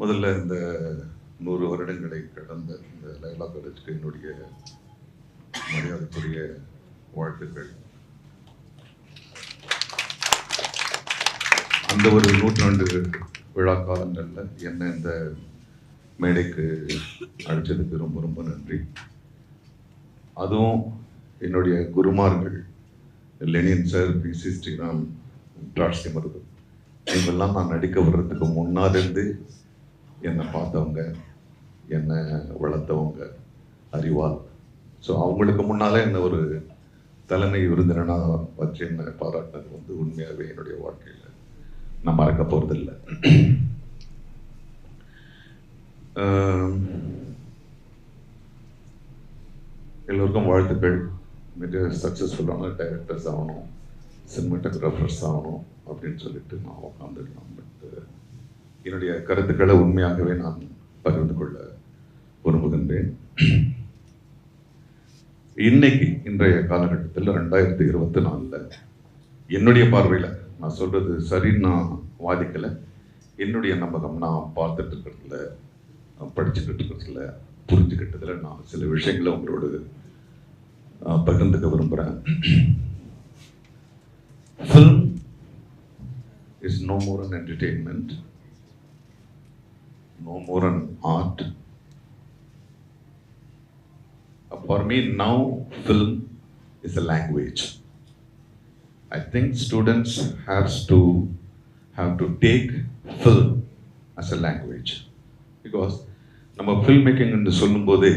முதல்ல இந்த 100 வருடங்களை கடந்த இந்த லைலா காலேஜுக்கு என்னுடைய மரியாதைக்குரிய வாழ்த்துக்கள். அந்த ஒரு 100 விழா காலங்களில் என்ன இந்த மேடைக்கு அழைச்சதுக்கு ரொம்ப ரொம்ப நன்றி. அதுவும் என்னுடைய குருமார்கள் லெனின் சார், பி.சி. ஸ்ரீராம், ட்ராட்ஸ்கி மருது, இவங்கெல்லாம் நான் நடிக்க வர்றதுக்கு முன்னாலேருந்து என்னை பார்த்தவங்க, என்னை வளர்த்தவங்க அறிவால். ஸோ அவங்களுக்கு முன்னாலே என்ன ஒரு தலைமை விருந்தினராக வச்சு என்னை பாராட்டினது வந்து உண்மையாகவே என்னுடைய வாழ்க்கையில் நான் மறக்க போகிறதில்லை. எல்லோருக்கும் வாழ்த்துக்கள். மிக சக்ஸஸ்ஃபுல்லான டைரக்டர்ஸ் ஆகணும், சினிமாட்டோகிராஃபர்ஸ் ஆகணும் அப்படின்னு சொல்லிட்டு நான் உட்காந்துருக்கேன். பட் என்னுடைய கருத்துக்களை உண்மையாகவே நான் பகிர்ந்து கொள்ள விரும்புகின்றேன். இன்னைக்கு இன்றைய காலகட்டத்தில் 2024 என்னுடைய பார்வையில் நான் சொல்றது சரின்னு நான் வாதிக்கலை. என்னுடைய நம்பகம் நான் பார்த்துட்டு இருக்கிறதுல, படிச்சுக்கிட்டு இருக்கிறதுல, புரிஞ்சுக்கிட்டதில் நான் சில விஷயங்களை உங்களோடு பகிர்ந்துக்க விரும்புகிறேன். Film is no more an entertainment, no more an art. For me now, film is a language. I think students have to take film as a language, because நம்ம ஃபில்ம் மேக்கிங்னு சொல்லும்போதே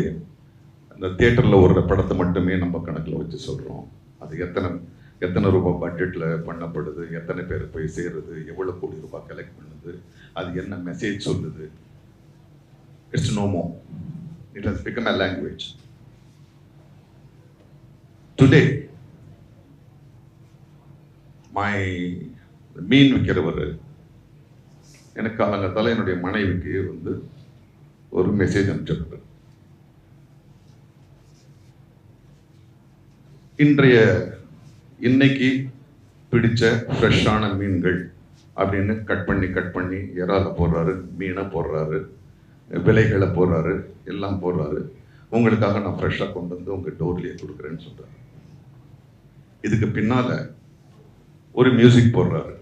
அந்த தியேட்டரில் ஒரு படத்தை மட்டுமே நம்ம கணக்கில் வச்சு சொல்கிறோம். அது எத்தனை ரூபாய் பட்ஜெட்டில் பண்ணப்படுது, எத்தனை பேர் போய் சேருது, எவ்வளோ கோடி ரூபாய் கலெக்ட் பண்ணுது, அது என்ன மெசேஜ் சொல்லுது. It's no more. It has become a language. Today மீன் விற்கிறவர் எனக்கு காலங்கத்தால் என்னுடைய மனைவிக்கு வந்து ஒரு மெசேஜ் அனுப்பிச்சிருக்காரு. இன்னைக்கு பிடிச்ச ஃப்ரெஷ்ஷான மீன்கள் அப்படின்னு கட் பண்ணி இறால போடுறாரு, மீனை போடுறாரு, விலைகளை போடுறாரு, எல்லாம் போடுறாரு. உங்களுக்காக நான் ஃப்ரெஷ்ஷாக கொண்டு வந்து உங்கள் டோர்லேயே கொடுக்குறேன்னு சொல்கிறாரு. இதுக்கு பின்னால் ஒரு மியூசிக் போடுறாரு.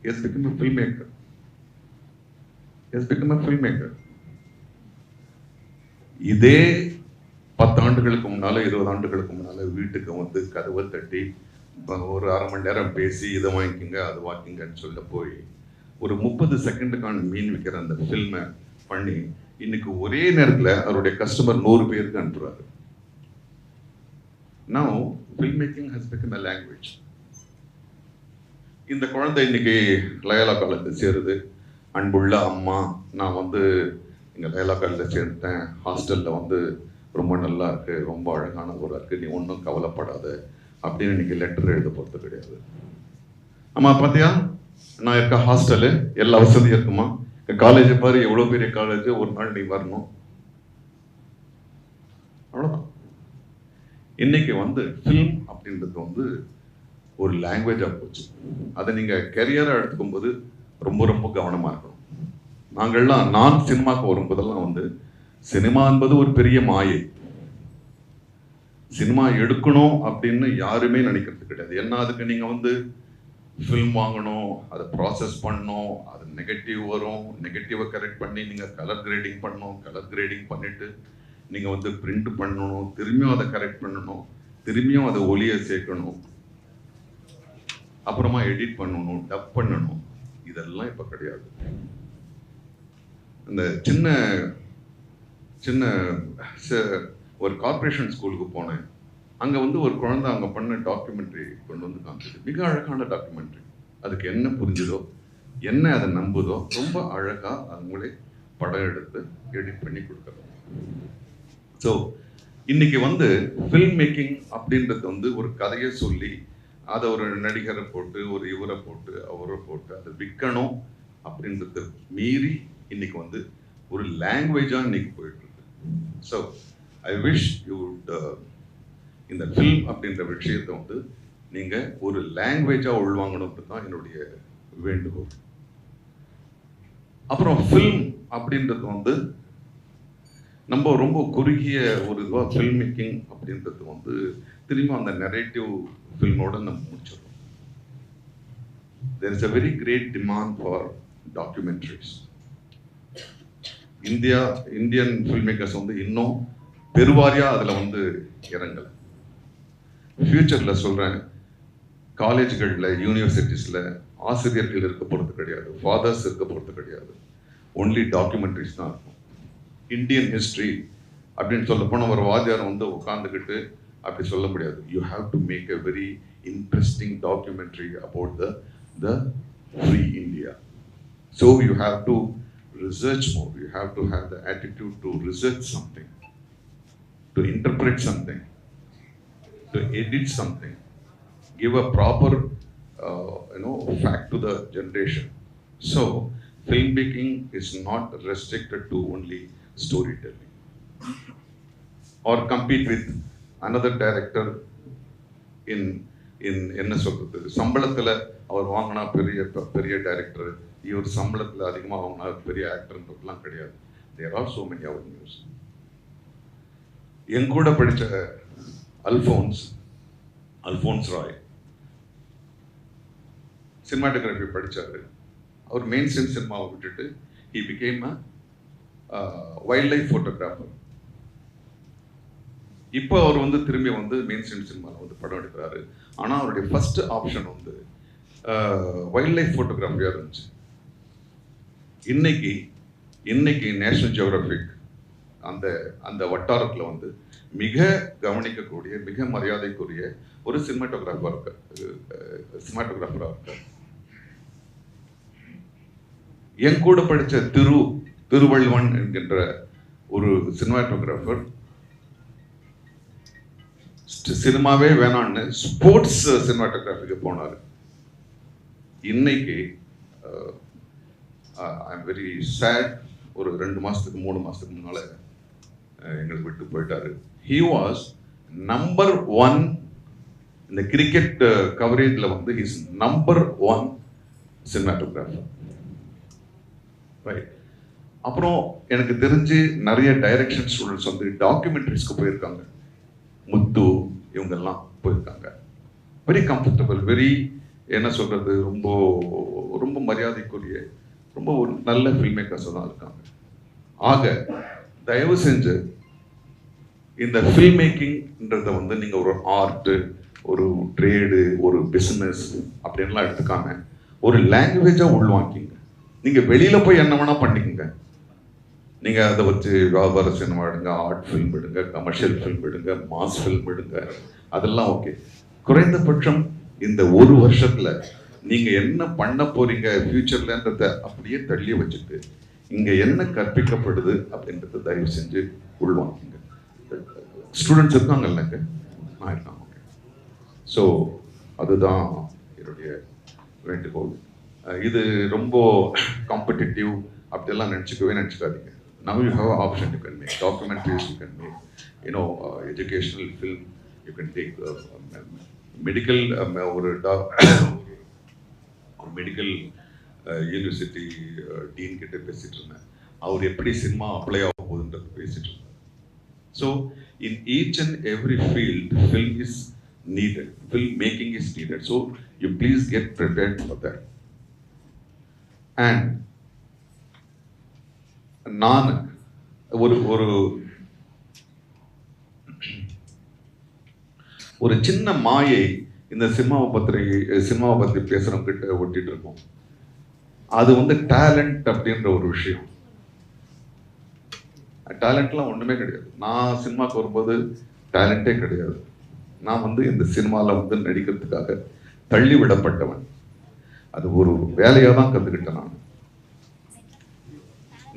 Has become a filmmaker. இதே 10 ஆண்டுகளுக்கு முன்னால, 20 ஆண்டுகளுக்கு முன்னால வீட்டுக்கு வந்து கதவை தட்டி ஒரு அரை மணி நேரம் பேசி இதை வாங்கிக்கிங்க அது வாங்கிங்கன்னு சொல்ல போய் ஒரு 30 செகண்டுக்கான மீன் விற்கிற அந்த ஃபில்மை பண்ணி இன்னைக்கு ஒரே நேரத்தில் அவருடைய கஸ்டமர் 100 பேருக்கு அனுப்புறாரு. Now filmmaking has become a language. இந்த குழந்தை இன்னைக்கு லயோலா காலேஜில் சேருது. அன்புள்ள அம்மா, நான் வந்து இங்கே லயோலா காலேஜில் சேர்ந்தேன், ஹாஸ்டலில் வந்து ரொம்ப நல்லா இருக்கு, ரொம்ப அழகான ஊராக இருக்குது, நீ ஒன்றும் கவலைப்படாத அப்படின்னு இன்னைக்கு லெட்டர் எழுத போகிறது கிடையாது. அம்மா பார்த்தியா, நான் இருக்க ஹாஸ்டலு எல்லா வசதியும் இருக்குமா, காலேஜை பாரு எவ்வளோ பெரிய காலேஜ், ஒரு நாள் நீ வரணும், அவ்வளோதான். இன்னைக்கு வந்து ஃபில்ம் அப்படின்றது வந்து ஒரு லாங்குவேஜாக போச்சு. அதை நீங்கள் கெரியராக எடுத்துக்கும் போது ரொம்ப ரொம்ப கவனமாக இருக்கணும். நான் சினிமாவுக்கு வரும்போதெல்லாம் வந்து சினிமா என்பது ஒரு பெரிய மாயை. சினிமா எடுக்கணும் அப்படின்னு யாருமே நினைக்கிறது கிடையாது. ஏன்னா அதுக்கு நீங்கள் வந்து ஃபில்ம் வாங்கணும், அதை ப்ராசஸ் பண்ணணும், அது நெகட்டிவ் வரும், நெகட்டிவை கரெக்ட் பண்ணி நீங்கள் கலர் கிரேடிங் பண்ணணும், கலர் கிரேடிங் பண்ணிவிட்டு நீங்கள் வந்து பிரிண்ட் பண்ணணும், திரும்பியும் அதை கரெக்ட் பண்ணணும், திரும்பியும் அதை ஒளியை சேர்க்கணும், அப்புறமா எடிட் பண்ணணும், டப் பண்ணணும். இதெல்லாம் இப்போ கிடையாது. இந்த சின்ன ஒரு கார்பரேஷன் ஸ்கூலுக்கு போனேன். அங்கே வந்து ஒரு குழந்தை அங்கே பண்ண டாக்குமெண்ட்ரி கொண்டு வந்து காமிச்சது. மிக அழகான டாக்குமெண்ட்ரி. அதுக்கு என்ன புரிஞ்சுதோ, என்ன அதை நம்புதோ, ரொம்ப அழகாக அவங்களே படம் எடுத்து எடிட் பண்ணி கொடுக்குறாங்க. ஸோ இன்னைக்கு வந்து ஃபில்ம் மேக்கிங் அப்படின்றது வந்து ஒரு கதையை சொல்லி அதை ஒரு நடிகரை போட்டு, ஒரு இவரை போட்டு, அவரை போட்டு அதை விற்கணும் அப்படின்றத மீறி இன்னைக்கு வந்து ஒரு லாங்குவேஜாக இன்னைக்கு போயிட்டு இருக்கு. So I wish you would இந்த ஃபில்ம் அப்படின்ற விஷயத்தை வந்து நீங்கள் ஒரு லாங்குவேஜாக உள்வாங்கணுன்றது தான் என்னுடைய வேண்டுகோள். அப்புறம் ஃபில்ம் அப்படின்றது வந்து நம்ம ரொம்ப குறுகிய ஒரு இதுவாக ஃபில்ம் மேக்கிங் அப்படின்றது வந்து திரும்ப அந்த நரேட்டிவ் ஃபில்மோட நம்ம முடிச்சிடறோம். There is a very great demand for documentaries. Indian film makers வந்து இன்னும் பெருவாரியா அதில் வந்து இறங்கலை. ஃபியூச்சரில் சொல்கிறேன், காலேஜ்களில் யூனிவர்சிட்டிஸில் ஆசிரியர்கள் இருக்க போகிறது கிடையாது, ஃபாதர்ஸ் இருக்க போகிறது கிடையாது, ஒன்லி டாக்குமெண்ட்ரிஸ் தான் இருக்கும். இந்தியன் ஹிஸ்ட்ரி அப்படின்னு சொல்ல போனால் ஒரு வாத்தியார் வந்து உட்காந்துக்கிட்டு அப்படி சொல்ல முடியாது. You have to make a very interesting documentary about the free India. So you have to research more. You have to have the attitude to research something, to interpret something, to edit something, give a proper fact to the generation. So filmmaking is not restricted to only storytelling or compete with another director in என்ன சொல்றது, சம்பளத்தில் அவர் வாங்கினா பெரிய director, இவர் சம்பளத்தில் அதிகமாக வாங்கினா பெரிய ஆக்டர்ன்றதுலாம் கிடையாது. There are so many avenues. என் கூட படித்த அல்ஃபோன்ஸ் ராய் சினிமாட்டோகிராஃபி படித்தார். அவர் மெயின் ஸ்ட்ரீம் சினிமாவை விட்டுட்டு he became a wild life photographer. இப்போ அவர் வந்து திரும்பி வந்து மெயின் ஸ்ட்ரீம் சினிமாவில் வந்து படம் எடுக்கிறாரு. ஆனால் அவருடைய ஃபர்ஸ்ட் ஆப்ஷன் வந்து வைல்ட் லைஃப் ஃபோட்டோகிராஃபியாக இருந்துச்சு. இன்னைக்கு நேஷனல் ஜியோகிராஃபிக் அந்த வட்டாரத்தில் வந்து மிக கவனிக்கக்கூடிய, மிக மரியாதைக்குரிய ஒரு சினிமாட்டோகிராஃபராக இருக்கார். என் கூட படித்த திருவள்ளுவன் என்கின்ற ஒரு சினிமாட்டோகிராஃபர் சினிமாவே வேணான்னு ஸ்போர்ட்ஸ் சினிமாட்டோகிராஃபிக்கு போனார். இன்னைக்கு ஐ எம் வெரி சேட், ஒரு 2 மாதத்துக்கு 3 மாதத்துக்கு முன்னால் எங்களுக்கு விட்டு போயிட்டாரு. ஹி வாஸ் நம்பர் 1 இந்த கிரிக்கெட் கவரேஜில் வந்து ஹிஸ் நம்பர் 1 சினிமாட்டோகிராஃபர். ரைட். அப்புறம் எனக்கு தெரிஞ்சு நிறைய டைரக்ஷன் ஸ்டூடெண்ட்ஸ் வந்து டாக்குமெண்ட்ரிஸ்க்கு போயிருக்காங்க. முத்து இவங்கெல்லாம் போயிருக்காங்க. வெரி கம்ஃபர்டபுள், வெரி என்ன சொல்றது, ரொம்ப ரொம்ப மரியாதைக்குரிய, ரொம்ப ஒரு நல்ல ஃபில்ம் மேக்கர்ஸ் தான் இருக்காங்க. ஆக தயவு செஞ்சு இந்த ஃபில்ம் மேக்கிங்ன்றத வந்து நீங்க ஒரு ஆர்ட், ஒரு ட்ரேடு, ஒரு பிசினஸ் அப்படின்லாம் எடுத்துக்காம ஒரு லாங்குவேஜா உள்வாங்கிங்க. நீங்க வெளியில போய் என்ன வேணா பண்ணிக்கங்க. நீங்கள் அதை வச்சு வியாபார சினிமா எடுங்க, ஆர்ட் ஃபில்ம் எடுங்க, கமர்ஷியல் ஃபில்ம் எடுங்க, மாஸ் ஃபில்ம் எடுங்க, அதெல்லாம் ஓகே. குறைந்தபட்சம் இந்த 1 வருஷத்தில் நீங்கள் என்ன பண்ண போறீங்க ஃபியூச்சர்லன்றத அப்படியே தள்ளி வச்சுட்டு இங்கே என்ன கற்பிக்கப்படுது அப்படின்றத தயவு செஞ்சு உள்வாங்கிங்க. ஸ்டூடெண்ட்ஸ் இருக்காங்க இல்லைங்க, நான் இருக்காங்க. ஓகே. ஸோ அதுதான் என்னுடைய வேண்டுகோள். இது ரொம்ப காம்படிட்டிவ் அப்படியெல்லாம் நினச்சிக்காதீங்க. Now you have an option. You can make documentaries, you can make, educational film, you can take medical medical university dean கிட்ட பேசிட்டு இருந்தேன். அவர் எப்படி சினிமா அப்ளை ஆக போகுதுன்றது பேசிட்டு இருந்தார். So in each and every field film is needed, film making is needed. So you please get prepared for that. And நான் ஒரு சின்ன மாயை இந்த சினிமாவை பற்றி பேசுறவங்க கிட்ட ஒட்டிட்டு இருக்கோம். அது வந்து டேலண்ட் அப்படின்ற ஒரு விஷயம். டேலண்ட்லாம் ஒண்ணுமே கிடையாது. நான் சினிமாவுக்கு வரும்போது டேலண்டே கிடையாது. நான் வந்து இந்த சினிமாவில் வந்து நடிக்கிறதுக்காக தள்ளி விடப்பட்டவன். அது ஒரு வேலையாக தான் கற்றுக்கிட்டேன்.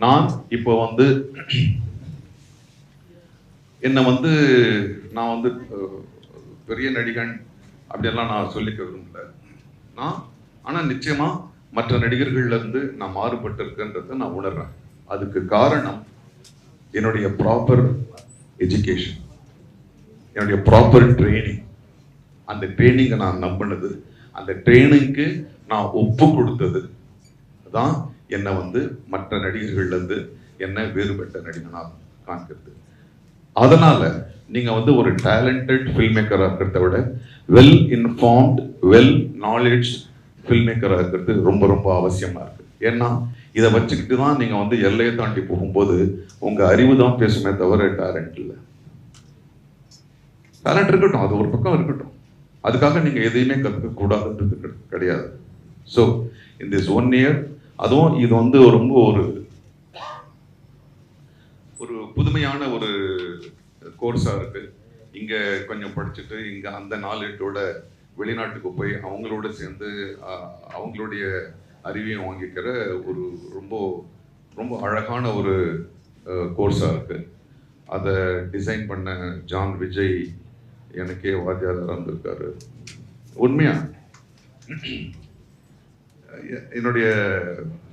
நான் இப்போ வந்து என்னை வந்து நான் வந்து பெரிய நடிகன் அப்படியெல்லாம் நான் சொல்லிக்க விரும்பல. ஆனால் நிச்சயமாக மற்ற நடிகர்கள்லேருந்து நான் மாறுபட்டு இருக்கேன்றதை நான் உணர்றேன். அதுக்கு காரணம் என்னுடைய ப்ராப்பர் எஜுகேஷன், என்னுடைய ப்ராப்பர் ட்ரைனிங். அந்த ட்ரைனிங்கை நான் நம்பினது, அந்த ட்ரைனிங்க்கு நான் ஒப்பு கொடுத்தது தான் என்னை வந்து மற்ற நடிகர்கள்லேருந்து என்ன வேறுபட்ட நடிகனாக காண்கிறது. அதனால நீங்க வந்து ஒரு டேலண்டட் ஃபில்ம் மேக்கராக இருக்கிறத விட well informed well knowledge film மேக்கராக இருக்கிறது ரொம்ப ரொம்ப அவசியமா இருக்கு. ஏன்னா இதை வச்சுக்கிட்டு தான் நீங்க வந்து எல்லையை தாண்டி போகும்போது உங்க அறிவு தான் பேசுமே தவிர டேலண்ட் இல்லை. டேலண்ட் இருக்கட்டும், அது ஒரு பக்கம் இருக்கட்டும், அதுக்காக நீங்க எதையுமே கற்றுக்க கூடாதுன்றது கிடையாது. ஸோ இன் திஸ் 1 year அதுவும் இது வந்து ரொம்ப ஒரு ஒரு புதுமையான ஒரு கோர்ஸாக இருக்கு. இங்கே கொஞ்சம் படிச்சுட்டு இங்கே அந்த நாலேஜோட வெளிநாட்டுக்கு போய் அவங்களோட சேர்ந்து அவங்களுடைய அறிவையும் வாங்கிக்கிற ஒரு ரொம்ப ரொம்ப அழகான ஒரு கோர்ஸாக இருக்கு. அதை டிசைன் பண்ண ஜான் விஜய் எனக்கே வாத்தியாராக இருந்திருக்காரு. உண்மையா என்னுடைய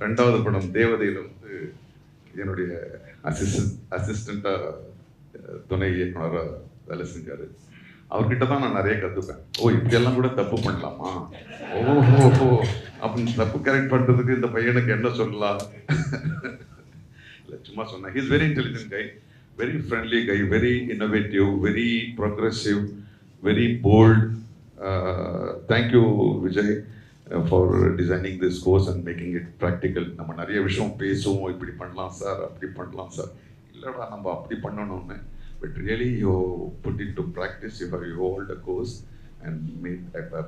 2வது படம் தேவதையில் வந்து என்னுடைய அசிஸ்டண்ட்டாக துணை இயக்குனராக வேலை செஞ்சார். அவர்கிட்ட தான் நான் நிறைய கற்றுப்பேன். ஓ, இப்படியெல்லாம் கூட தப்பு பண்ணலாமா, ஓஹோ அப்படின்னு தப்பு கரெக்ட் பண்ணுறதுக்கு இந்த பையனுக்கு என்ன சொல்லலாம் இல்லை, சும்மா சொன்னேன். He is very intelligent guy, very friendly guy, very innovative, very progressive, very bold. Thank you Vijay for designing this course and making it practical. நம்ம நிறைய விஷயம் பேசுவோம், இப்படி பண்ணலாம் சார், அப்படி பண்ணலாம் சார், இல்லைடா நம்ம அப்படி பண்ணணும்னு. But really you put it to practice. You have evolved a course and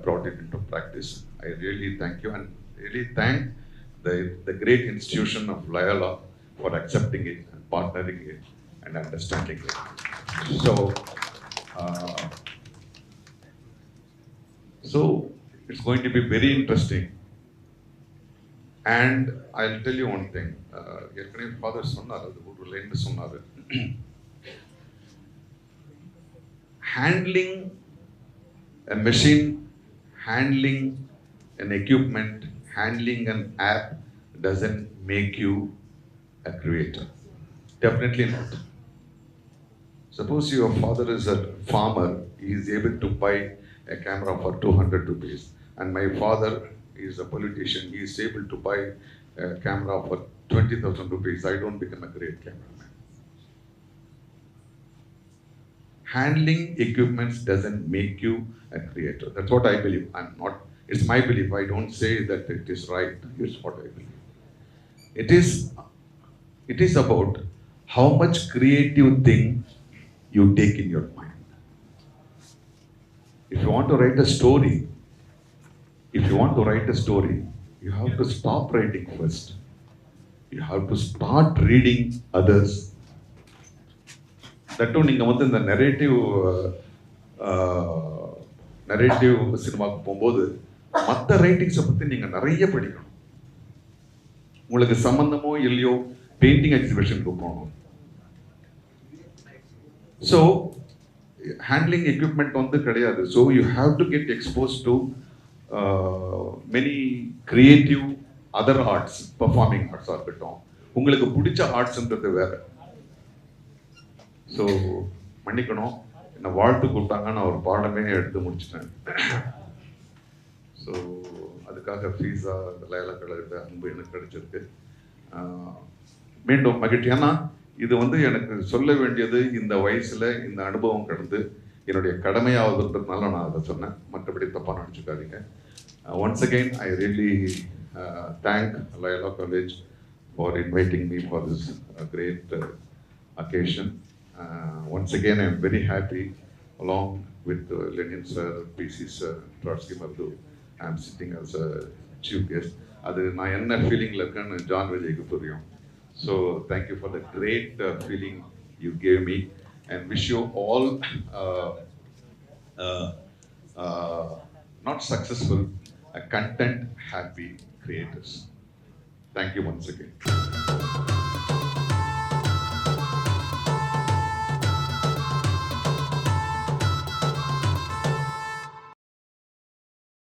brought it into practice. I really thank you and really thank the great institution of Loyola for accepting it and partnering it and understanding it. So it's going to be very interesting. And I'll tell you one thing. Yesterday father சொன்னார், அது ஒரு line சொன்னார். Handling a machine, handling an equipment, handling an app doesn't make you a creator. Definitely not. Suppose your father is a farmer, he is able to buy a camera for 200 rupees, and my father is a politician, he is able to buy a camera for 20,000 rupees. I don't become a great cameraman. Handling equipments doesn't make you a creator. That's what I believe. It's my belief. I don't say that it is right. It's what I believe. It is about how much creative thing you take in your mind. If you want to write a story, you have to stop writing first. You have to start reading others. தட்டும் நீங்கள் வந்து இந்த narrative சினிமாவுக்கு போகும்போது மற்ற ரைட்டிங்ஸை பற்றி நீங்கள் நிறைய படிக்கணும். உங்களுக்கு சம்மந்தமோ இல்லையோ பெயிண்டிங் எக்ஸிபிஷனுக்கு போகணும். ஸோ ஹேண்ட்லிங் எக்யூப்மெண்ட் வந்து கிடையாது. So you have to get expose to many creative other arts, performing ஆர்ட்ஸாக இருக்கட்டும், உங்களுக்கு பிடிச்ச ஆர்ட்ஸ்ன்றது வேறு. ஸோ மன்னிக்கணும், என்னை வாழ்த்து கூப்பிட்டாங்க, நான் ஒரு பாடமே எடுத்து முடிச்சிட்டேன். ஸோ அதுக்காக ஃபீஸா லயோலா கல்லூரியோட அன்பு எனக்கு கிடைச்சிருக்கு. மீண்டும் மகிழ்ச்சி. ஏன்னா இது வந்து எனக்கு சொல்ல வேண்டியது இந்த வயசில் இந்த அனுபவம் கடந்து என்னுடைய கடமையாவதுன்றதுனால நான் அதை சொன்னேன். மற்றபடி தப்பாக நினச்சிக்காதீங்க. Once again I really thank Loyola college for inviting me for this great occasion. Once again, I am very happy, along with Lenin sir, PC sir, Trotsky Mardu. I am sitting as a chief guest. அது நான் என்ன ஃபீலிங்கில் இருக்கேன்னு John விஜய்க்கு புரியும். So thank you for the great feeling you gave me, and wish you all not successful, content happy creators. Thank you once again.